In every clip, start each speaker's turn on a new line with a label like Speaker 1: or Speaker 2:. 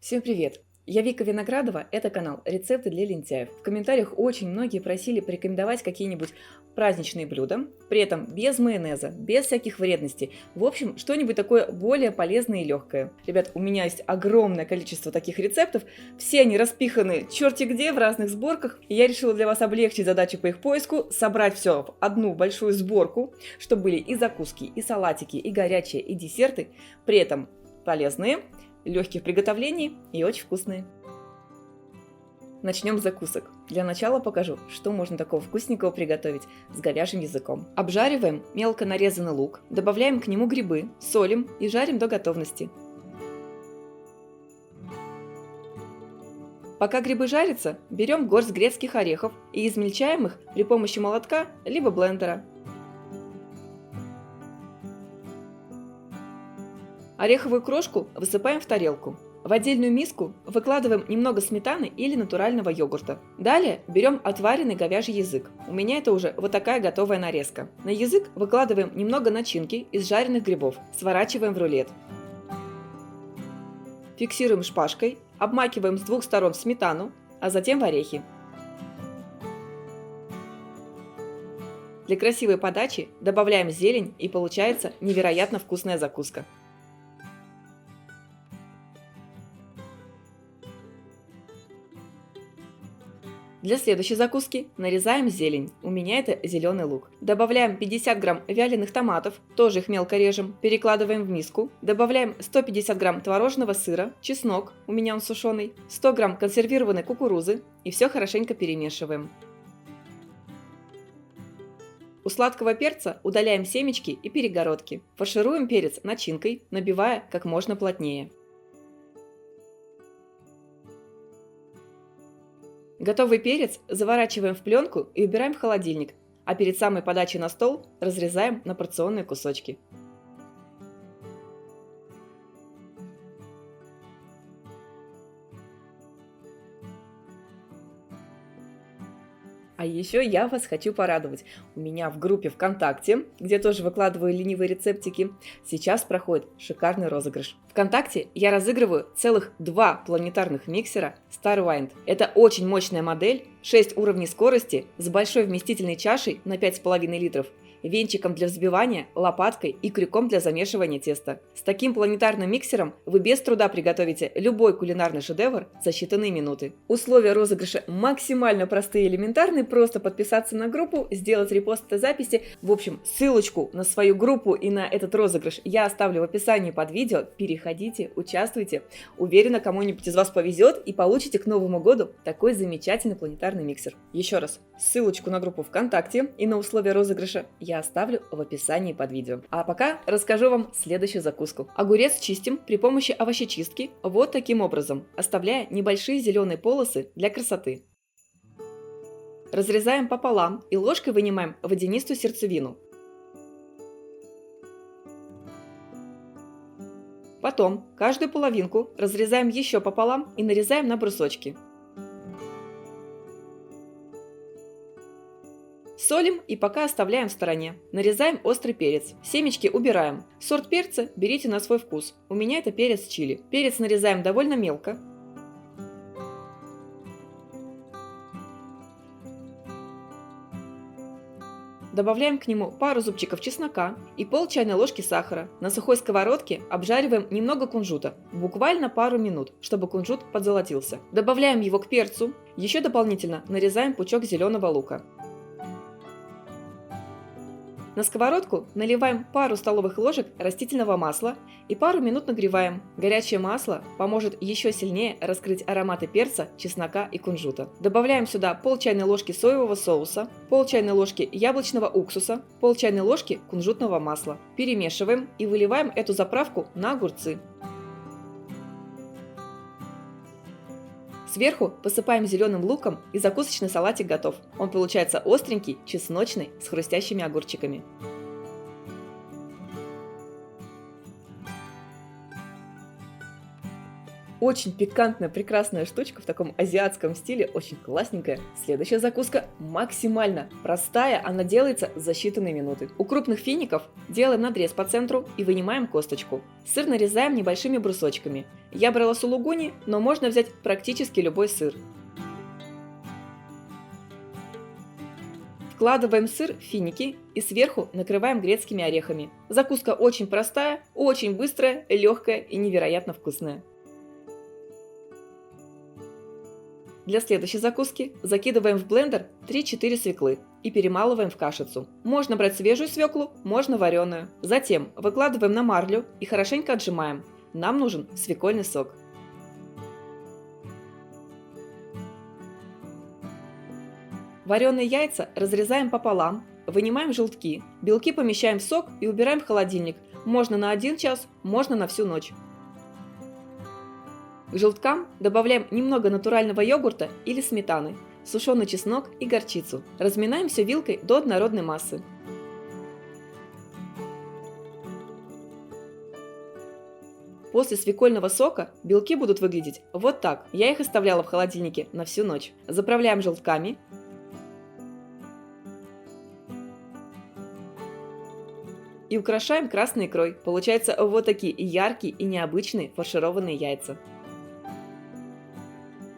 Speaker 1: Всем привет! Я Вика Виноградова, это канал «Рецепты для лентяев». В комментариях очень многие просили порекомендовать какие-нибудь праздничные блюда, при этом без майонеза, без всяких вредностей. В общем, что-нибудь такое более полезное и легкое. Ребят, у меня есть огромное количество таких рецептов, все они распиханы черти где в разных сборках, и я решила для вас облегчить задачу по их поиску, собрать все в одну большую сборку, чтобы были и закуски, и салатики, и горячие, и десерты, при этом полезные, легкие в приготовлении и очень вкусные. Начнем с закусок. Для начала покажу, что можно такого вкусненького приготовить с говяжьим языком. Обжариваем мелко нарезанный лук, добавляем к нему грибы, солим и жарим до готовности. Пока грибы жарятся, берем горсть грецких орехов и измельчаем их при помощи молотка либо блендера. Ореховую крошку высыпаем в тарелку. В отдельную миску выкладываем немного сметаны или натурального йогурта. Далее берем отваренный говяжий язык. У меня это уже вот такая готовая нарезка. На язык выкладываем немного начинки из жареных грибов. Сворачиваем в рулет. Фиксируем шпажкой, обмакиваем с двух сторон в сметану, а затем в орехи. Для красивой подачи добавляем зелень, и получается невероятно вкусная закуска. Для следующей закуски нарезаем зелень. У меня это зеленый лук. Добавляем 50 грамм вяленых томатов, тоже их мелко режем, перекладываем в миску. Добавляем 150 грамм творожного сыра, чеснок, у меня он сушеный, 100 грамм консервированной кукурузы и все хорошенько перемешиваем. У сладкого перца удаляем семечки и перегородки. Фаршируем перец начинкой, набивая как можно плотнее. Готовый перец заворачиваем в пленку и убираем в холодильник, а перед самой подачей на стол разрезаем на порционные кусочки. А еще я вас хочу порадовать. У меня в группе ВКонтакте, где тоже выкладываю ленивые рецептики, сейчас проходит шикарный розыгрыш. ВКонтакте я разыгрываю целых 2 планетарных миксера StarWind. Это очень мощная модель, 6 уровней скорости с большой вместительной чашей на 5,5 литров, венчиком для взбивания, лопаткой и крюком для замешивания теста. С таким планетарным миксером вы без труда приготовите любой кулинарный шедевр за считанные минуты. Условия розыгрыша максимально простые и элементарные, просто подписаться на группу, сделать репост этой записи. В общем, ссылочку на свою группу и на этот розыгрыш я оставлю в описании под видео. Переходите, участвуйте. Уверена, кому-нибудь из вас повезет и получите к Новому году такой замечательный планетарный миксер. Еще раз, ссылочку на группу ВКонтакте и на условия розыгрыша я оставлю в описании под видео. А пока расскажу вам следующую закуску. Огурец чистим при помощи овощечистки вот таким образом, оставляя небольшие зеленые полосы для красоты. Разрезаем пополам и ложкой вынимаем водянистую сердцевину. Потом каждую половинку разрезаем еще пополам и нарезаем на брусочки. Солим и пока оставляем в стороне. Нарезаем острый перец. Семечки убираем. Сорт перца берите на свой вкус. У меня это перец чили. Перец нарезаем довольно мелко. Добавляем к нему пару зубчиков чеснока и пол чайной ложки сахара. На сухой сковородке обжариваем немного кунжута, буквально пару минут, чтобы кунжут подзолотился. Добавляем его к перцу. Еще дополнительно нарезаем пучок зеленого лука. На сковородку наливаем пару столовых ложек растительного масла и пару минут нагреваем. Горячее масло поможет еще сильнее раскрыть ароматы перца, чеснока и кунжута. Добавляем сюда пол чайной ложки соевого соуса, пол чайной ложки яблочного уксуса, пол чайной ложки кунжутного масла. Перемешиваем и выливаем эту заправку на огурцы. Сверху посыпаем зеленым луком, и закусочный салатик готов. Он получается остренький, чесночный, с хрустящими огурчиками. Очень пикантная, прекрасная штучка в таком азиатском стиле, очень классненькая. Следующая закуска максимально простая, она делается за считанные минуты. У крупных фиников делаем надрез по центру и вынимаем косточку. Сыр нарезаем небольшими брусочками. Я брала сулугуни, но можно взять практически любой сыр. Вкладываем сыр в финики и сверху накрываем грецкими орехами. Закуска очень простая, очень быстрая, легкая и невероятно вкусная. Для следующей закуски закидываем в блендер 3-4 свеклы и перемалываем в кашицу. Можно брать свежую свеклу, можно вареную. Затем выкладываем на марлю и хорошенько отжимаем. Нам нужен свекольный сок. Вареные яйца разрезаем пополам, вынимаем желтки, белки помещаем в сок и убираем в холодильник. Можно на 1 час, можно на всю ночь. К желткам добавляем немного натурального йогурта или сметаны, сушеный чеснок и горчицу. Разминаем все вилкой до однородной массы. После свекольного сока белки будут выглядеть вот так. Я их оставляла в холодильнике на всю ночь. Заправляем желтками. И украшаем красной икрой. Получаются вот такие яркие и необычные фаршированные яйца.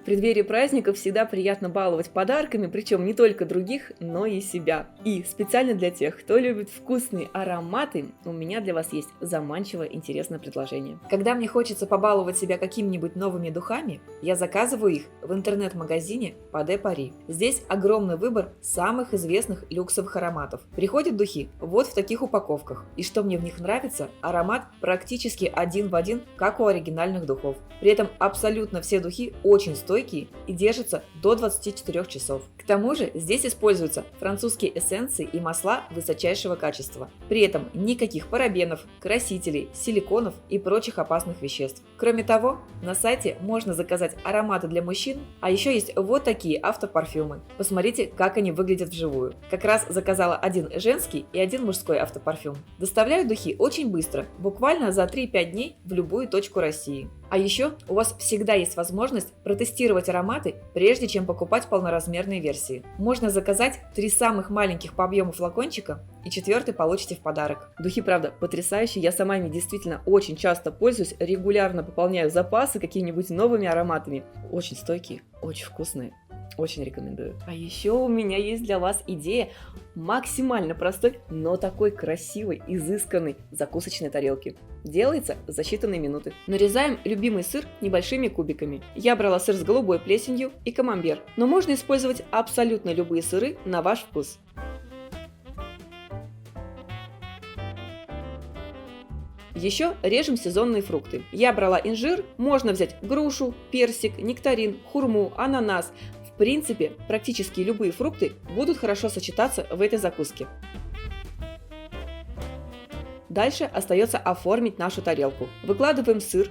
Speaker 1: В преддверии праздников всегда приятно баловать подарками, причем не только других, но и себя. И специально для тех, кто любит вкусные ароматы, у меня для вас есть заманчивое интересное предложение. Когда мне хочется побаловать себя какими-нибудь новыми духами, я заказываю их в интернет-магазине Pas Paris. Здесь огромный выбор самых известных люксовых ароматов. Приходят духи вот в таких упаковках. И что мне в них нравится, аромат практически один в один, как у оригинальных духов. При этом абсолютно все духи очень стойкие и держатся до 24 часов. К тому же здесь используются французские эссенции и масла высочайшего качества. При этом никаких парабенов, красителей, силиконов и прочих опасных веществ. Кроме того, на сайте можно заказать ароматы для мужчин, а еще есть вот такие автопарфюмы. Посмотрите, как они выглядят вживую. Как раз заказала один женский и один мужской автопарфюм. Доставляют духи очень быстро, буквально за 3-5 дней в любую точку России. А еще у вас всегда есть возможность протестировать ароматы, прежде чем покупать полноразмерные версии. Можно заказать 3 самых маленьких по объему флакончика и 4 получите в подарок. Духи, правда, потрясающие, я сама ими действительно очень часто пользуюсь, регулярно пополняю запасы какими-нибудь новыми ароматами. Очень стойкие, очень вкусные. Очень рекомендую. А еще у меня есть для вас идея максимально простой, но такой красивой, изысканной закусочной тарелки. Делается за считанные минуты. Нарезаем любимый сыр небольшими кубиками. Я брала сыр с голубой плесенью и камамбер, но можно использовать абсолютно любые сыры на ваш вкус. Еще режем сезонные фрукты. Я брала инжир, можно взять грушу, персик, нектарин, хурму, ананас. В принципе, практически любые фрукты будут хорошо сочетаться в этой закуске. Дальше остается оформить нашу тарелку. Выкладываем сыр.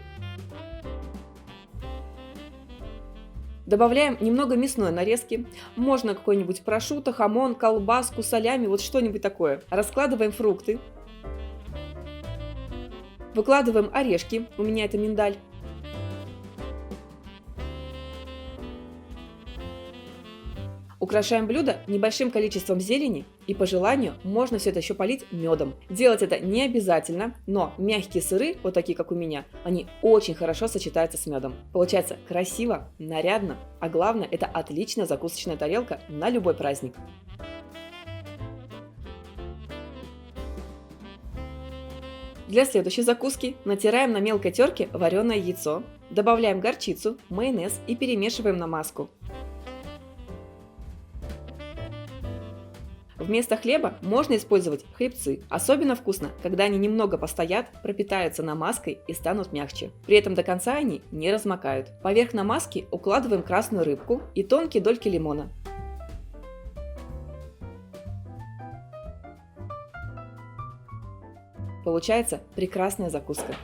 Speaker 1: Добавляем немного мясной нарезки. Можно какой-нибудь прошутто, хамон, колбаску, салями, вот что-нибудь такое. Раскладываем фрукты. Выкладываем орешки, у меня это миндаль. Украшаем блюдо небольшим количеством зелени и по желанию можно все это еще полить медом. Делать это не обязательно, но мягкие сыры, вот такие как у меня, они очень хорошо сочетаются с медом. Получается красиво, нарядно, а главное, это отличная закусочная тарелка на любой праздник. Для следующей закуски натираем на мелкой терке вареное яйцо, добавляем горчицу, майонез и перемешиваем на маску. Вместо хлеба можно использовать хлебцы. Особенно вкусно, когда они немного постоят, пропитаются намазкой и станут мягче. При этом до конца они не размокают. Поверх намазки укладываем красную рыбку и тонкие дольки лимона. Получается прекрасная закуска.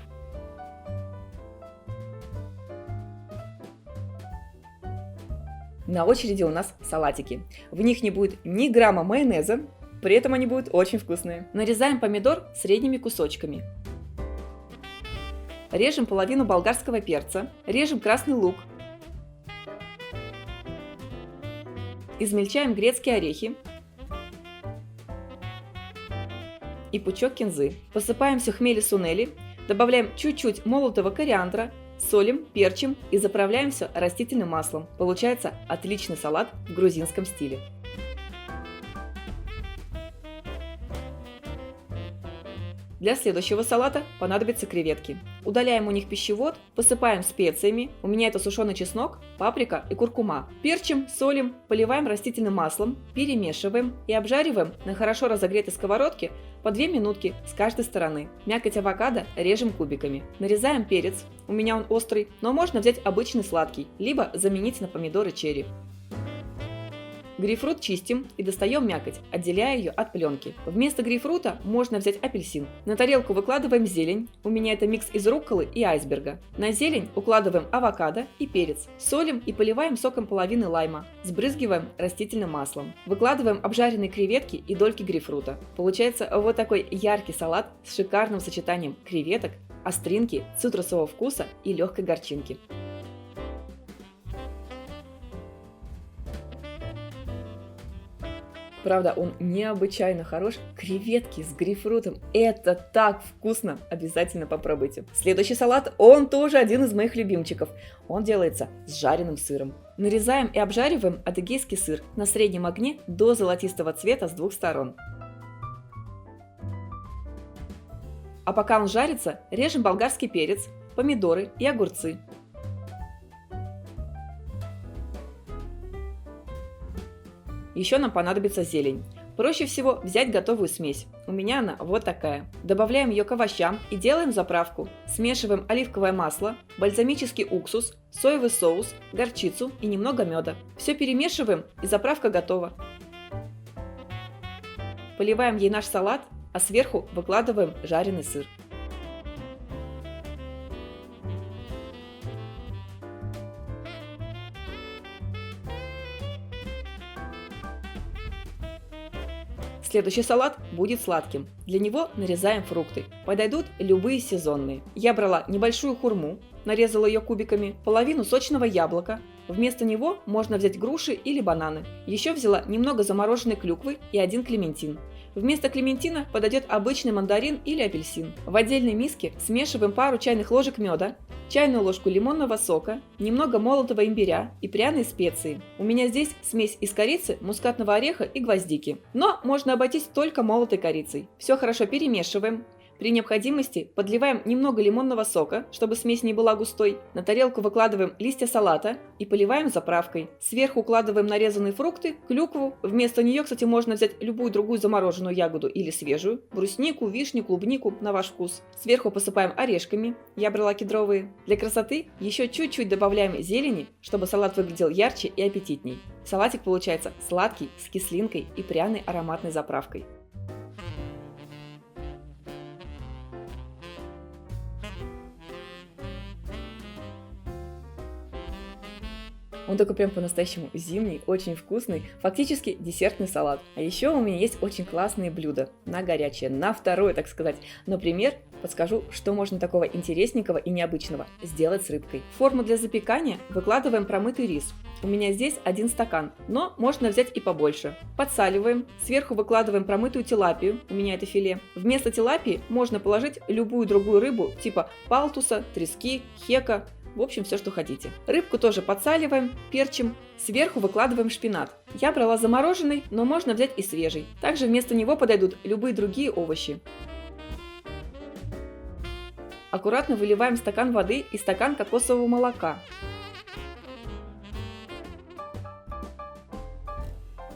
Speaker 1: На очереди у нас салатики. В них не будет ни грамма майонеза, при этом они будут очень вкусные. Нарезаем помидор средними кусочками. Режем половину болгарского перца, режем красный лук, измельчаем грецкие орехи и пучок кинзы. Посыпаем все хмели-сунели, добавляем чуть-чуть молотого кориандра, солим, перчим и заправляем все растительным маслом. Получается отличный салат в грузинском стиле. Для следующего салата понадобятся креветки. Удаляем у них пищевод, посыпаем специями, у меня это сушеный чеснок, паприка и куркума. Перчим, солим, поливаем растительным маслом, перемешиваем и обжариваем на хорошо разогретой сковородке по 2 минутки с каждой стороны. Мякоть авокадо режем кубиками. Нарезаем перец, у меня он острый, но можно взять обычный сладкий, либо заменить на помидоры черри. Грейпфрут чистим и достаем мякоть, отделяя ее от пленки. Вместо грейпфрута можно взять апельсин. На тарелку выкладываем зелень, у меня это микс из рукколы и айсберга. На зелень укладываем авокадо и перец. Солим и поливаем соком половины лайма. Сбрызгиваем растительным маслом. Выкладываем обжаренные креветки и дольки грейпфрута. Получается вот такой яркий салат с шикарным сочетанием креветок, остринки, цитрусового вкуса и легкой горчинки. Правда, он необычайно хорош. Креветки с грейпфрутом – это так вкусно! Обязательно попробуйте. Следующий салат, он тоже один из моих любимчиков. Он делается с жареным сыром. Нарезаем и обжариваем адыгейский сыр на среднем огне до золотистого цвета с 2 сторон. А пока он жарится, режем болгарский перец, помидоры и огурцы. Еще нам понадобится зелень. Проще всего взять готовую смесь. У меня она вот такая. Добавляем ее к овощам и делаем заправку. Смешиваем оливковое масло, бальзамический уксус, соевый соус, горчицу и немного меда. Все перемешиваем и заправка готова. Поливаем ей наш салат, а сверху выкладываем жареный сыр. Следующий салат будет сладким. Для него нарезаем фрукты. Подойдут любые сезонные. Я брала небольшую хурму, нарезала ее кубиками, половину сочного яблока. Вместо него можно взять груши или бананы. Еще взяла немного замороженной клюквы и 1 клементин. Вместо клементина подойдет обычный мандарин или апельсин. В отдельной миске смешиваем пару чайных ложек меда, чайную ложку лимонного сока, немного молотого имбиря и пряные специи. У меня здесь смесь из корицы, мускатного ореха и гвоздики. Но можно обойтись только молотой корицей. Все хорошо перемешиваем. При необходимости подливаем немного лимонного сока, чтобы смесь не была густой. На тарелку выкладываем листья салата и поливаем заправкой. Сверху укладываем нарезанные фрукты, клюкву. Вместо нее, кстати, можно взять любую другую замороженную ягоду или свежую. Бруснику, вишню, клубнику на ваш вкус. Сверху посыпаем орешками. Я брала кедровые. Для красоты еще чуть-чуть добавляем зелени, чтобы салат выглядел ярче и аппетитней. Салатик получается сладкий, с кислинкой и пряной ароматной заправкой. Он такой прям по-настоящему зимний, очень вкусный, фактически десертный салат. А еще у меня есть очень классные блюда на горячее, на второе, так сказать. Например, подскажу, что можно такого интересненького и необычного сделать с рыбкой. В форму для запекания выкладываем промытый рис. У меня здесь 1 стакан, но можно взять и побольше. Подсаливаем, сверху выкладываем промытую тилапию, у меня это филе. Вместо тилапии можно положить любую другую рыбу, типа палтуса, трески, хека. В общем, все, что хотите. Рыбку тоже подсаливаем, перчим. Сверху выкладываем шпинат. Я брала замороженный, но можно взять и свежий. Также вместо него подойдут любые другие овощи. Аккуратно выливаем стакан воды и стакан кокосового молока.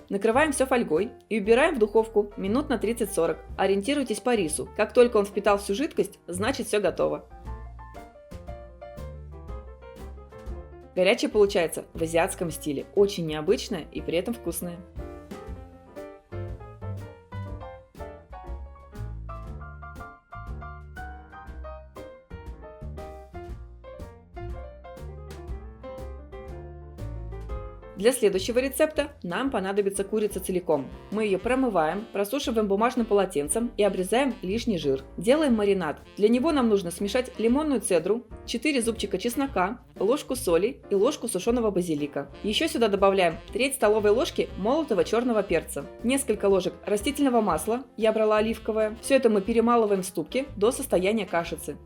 Speaker 1: Накрываем все фольгой и убираем в духовку минут на 30-40. Ориентируйтесь по рису. Как только он впитал всю жидкость, значит все готово. Горячее получается в азиатском стиле, очень необычное и при этом вкусное. Для следующего рецепта нам понадобится курица целиком. Мы ее промываем, просушиваем бумажным полотенцем и обрезаем лишний жир. Делаем маринад. Для него нам нужно смешать лимонную цедру, 4 зубчика чеснока, ложку соли и ложку сушеного базилика. Еще сюда добавляем треть столовой ложки молотого черного перца, несколько ложек растительного масла, я брала оливковое. Все это мы перемалываем в ступке до состояния кашицы.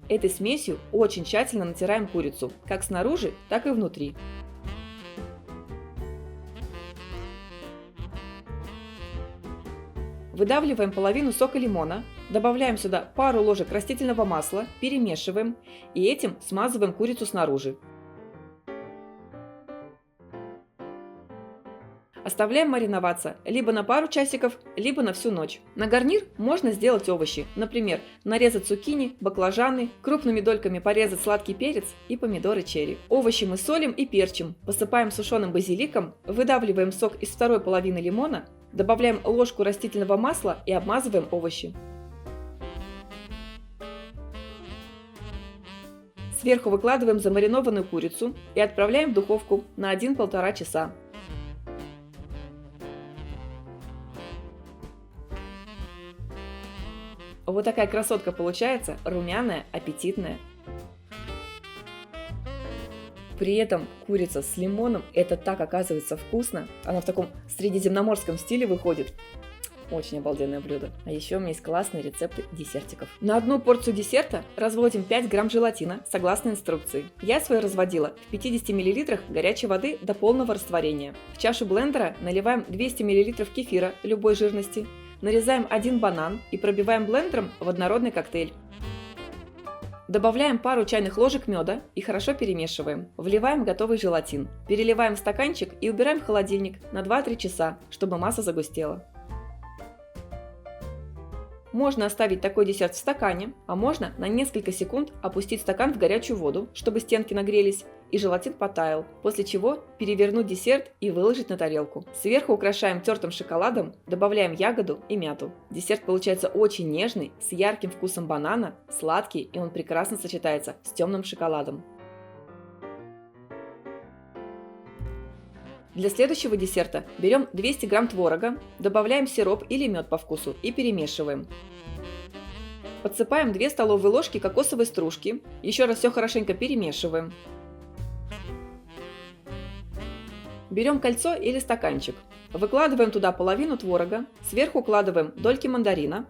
Speaker 1: Этой смесью очень тщательно натираем курицу, как снаружи, так и внутри. Выдавливаем половину сока лимона, добавляем сюда пару ложек растительного масла, перемешиваем и этим смазываем курицу снаружи. Оставляем мариноваться либо на пару часиков, либо на всю ночь. На гарнир можно сделать овощи, например, нарезать цукини, баклажаны, крупными дольками порезать сладкий перец и помидоры черри. Овощи мы солим и перчим, посыпаем сушеным базиликом, выдавливаем сок из второй половины лимона, добавляем ложку растительного масла и обмазываем овощи. Сверху выкладываем замаринованную курицу и отправляем в духовку на 1–1,5 часа. Вот такая красотка получается, румяная, аппетитная. При этом курица с лимоном, это так оказывается вкусно. Она в таком средиземноморском стиле выходит. Очень обалденное блюдо. А еще у меня есть классные рецепты десертиков. На одну порцию десерта разводим 5 грамм желатина, согласно инструкции. Я свой разводила в 50 мл горячей воды до полного растворения. В чашу блендера наливаем 200 мл кефира любой жирности, нарезаем 1 банан и пробиваем блендером в однородный коктейль. Добавляем пару чайных ложек меда и хорошо перемешиваем. Вливаем готовый желатин. Переливаем в стаканчик и убираем в холодильник на 2–3 часа, чтобы масса загустела. Можно оставить такой десерт в стакане, а можно на несколько секунд опустить стакан в горячую воду, чтобы стенки нагрелись и желатин потаял, после чего перевернуть десерт и выложить на тарелку. Сверху украшаем тертым шоколадом, добавляем ягоду и мяту. Десерт получается очень нежный, с ярким вкусом банана, сладкий, и он прекрасно сочетается с темным шоколадом. Для следующего десерта берем 200 грамм творога, добавляем сироп или мед по вкусу и перемешиваем. Подсыпаем 2 столовые ложки кокосовой стружки, еще раз все хорошенько перемешиваем. Берем кольцо или стаканчик, выкладываем туда половину творога, сверху укладываем дольки мандарина.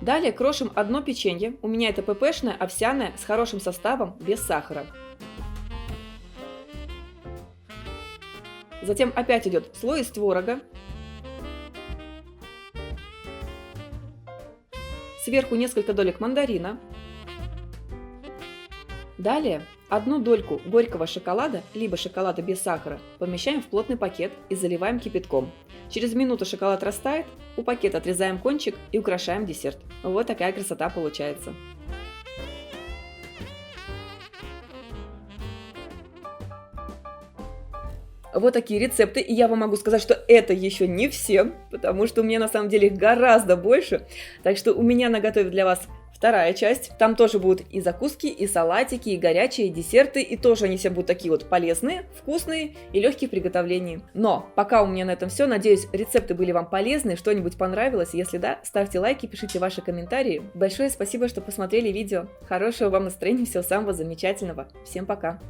Speaker 1: Далее крошим одно печенье, у меня это ППшное, овсяное, с хорошим составом, без сахара. Затем опять идет слой из творога. Сверху несколько долек мандарина. Далее одну дольку горького шоколада, либо шоколада без сахара, помещаем в плотный пакет и заливаем кипятком. Через минуту шоколад растает, у пакета отрезаем кончик и украшаем десерт. Вот такая красота получается. Вот такие рецепты, и я вам могу сказать, что это еще не все, потому что у меня на самом деле их гораздо больше. Так что у меня наготове для вас вторая часть. Там тоже будут и закуски, и салатики, и горячие десерты, и тоже они все будут такие вот полезные, вкусные и легкие в приготовлении. Но пока у меня на этом все. Надеюсь, рецепты были вам полезны, что-нибудь понравилось. Если да, ставьте лайки, пишите ваши комментарии. Большое спасибо, что посмотрели видео. Хорошего вам настроения, всего самого замечательного. Всем пока!